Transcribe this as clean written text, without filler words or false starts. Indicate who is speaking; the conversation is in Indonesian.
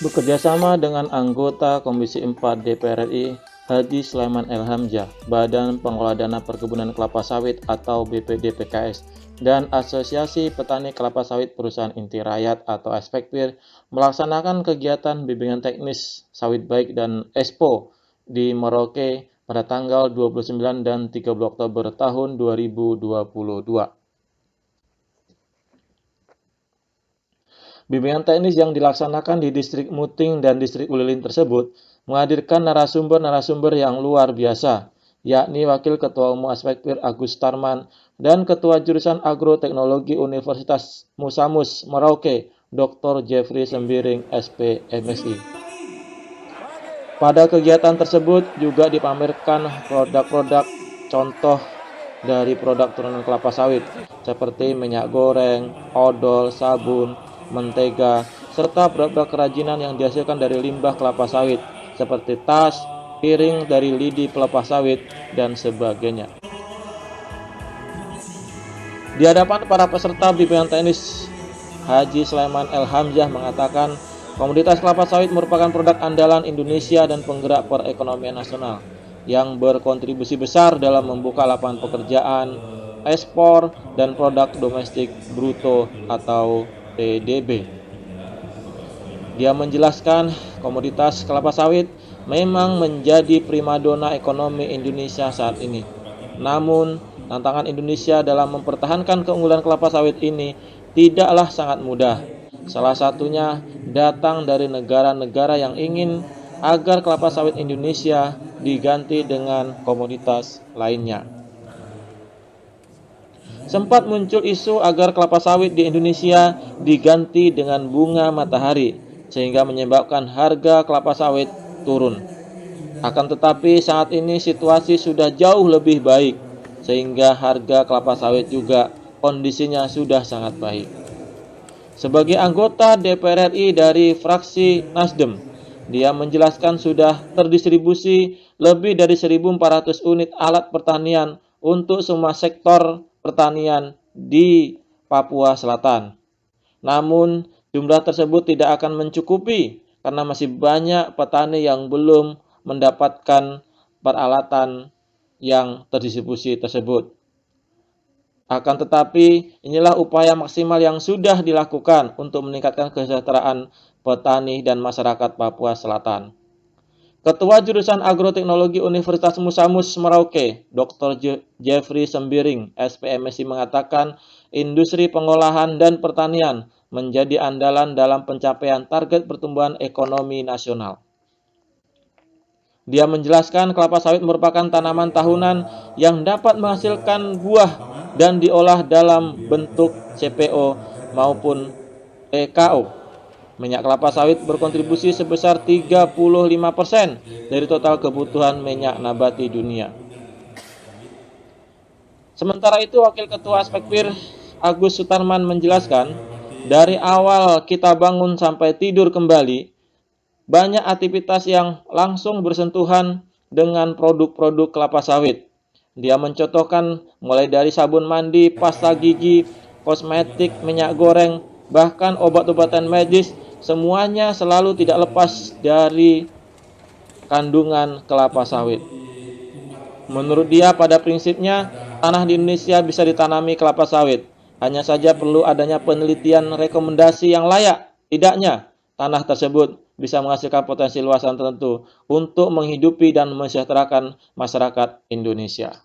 Speaker 1: Bekerjasama dengan anggota Komisi 4 DPR RI, Haji Sulaiman El Hamzah, Badan Pengelola Dana Perkebunan Kelapa Sawit atau BPDPKS, dan Asosiasi Petani Kelapa Sawit Perusahaan Inti Rakyat atau Aspekpir melaksanakan kegiatan bimbingan teknis sawit baik dan Expo di Merauke pada tanggal 29 dan 30 Oktober tahun 2022. Bimbingan teknis yang dilaksanakan di Distrik Muting dan Distrik Ulilin tersebut menghadirkan narasumber-narasumber yang luar biasa, yakni Wakil Ketua Umum Aspekpir Agus Tarman dan Ketua Jurusan Agroteknologi Universitas Musamus Merauke, Dr. Jeffrey Sembiring, SP, MSI. Pada kegiatan tersebut juga dipamerkan produk-produk contoh dari produk turunan kelapa sawit, seperti minyak goreng, odol, sabun, mentega, serta produk kerajinan yang dihasilkan dari limbah kelapa sawit, seperti tas, piring dari lidi pelepas sawit, dan sebagainya. Di hadapan para peserta bimbingan teknis, Haji Sulaiman El Hamzah mengatakan, komoditas kelapa sawit merupakan produk andalan Indonesia dan penggerak perekonomian nasional yang berkontribusi besar dalam membuka lapangan pekerjaan, ekspor, dan produk domestik bruto atau PDB. Dia menjelaskan komoditas kelapa sawit memang menjadi primadona ekonomi Indonesia saat ini. Namun, tantangan Indonesia dalam mempertahankan keunggulan kelapa sawit ini tidaklah sangat mudah. Salah satunya datang dari negara-negara yang ingin agar kelapa sawit Indonesia diganti dengan komoditas lainnya. Sempat muncul isu agar kelapa sawit di Indonesia diganti dengan bunga matahari, sehingga menyebabkan harga kelapa sawit turun. Akan tetapi saat ini situasi sudah jauh lebih baik, sehingga harga kelapa sawit juga kondisinya sudah sangat baik. Sebagai anggota DPR RI dari fraksi Nasdem, dia menjelaskan sudah terdistribusi lebih dari 1.400 unit alat pertanian untuk semua sektor pertanian di Papua Selatan. Namun, jumlah tersebut tidak akan mencukupi karena masih banyak petani yang belum mendapatkan peralatan yang terdistribusi tersebut. Akan tetapi, inilah upaya maksimal yang sudah dilakukan untuk meningkatkan kesejahteraan petani dan masyarakat Papua Selatan. Ketua Jurusan Agroteknologi Universitas Musamus Merauke, Dr. Jeffrey Sembiring, SPMSI mengatakan industri pengolahan dan pertanian menjadi andalan dalam pencapaian target pertumbuhan ekonomi nasional. Dia menjelaskan kelapa sawit merupakan tanaman tahunan yang dapat menghasilkan buah dan diolah dalam bentuk CPO maupun EKO. Minyak kelapa sawit berkontribusi sebesar 35% dari total kebutuhan minyak nabati dunia. Sementara itu, Wakil Ketua Aspekpir Agus Sutarman menjelaskan, dari awal kita bangun sampai tidur kembali, banyak aktivitas yang langsung bersentuhan dengan produk-produk kelapa sawit. Dia mencontohkan mulai dari sabun mandi, pasta gigi, kosmetik, minyak goreng, bahkan obat-obatan medis, semuanya selalu tidak lepas dari kandungan kelapa sawit. Menurut dia, pada prinsipnya, tanah di Indonesia bisa ditanami kelapa sawit. Hanya saja perlu adanya penelitian rekomendasi yang layak. Tidaknya, tanah tersebut bisa menghasilkan potensi luasan tertentu untuk menghidupi dan mensejahterakan masyarakat Indonesia.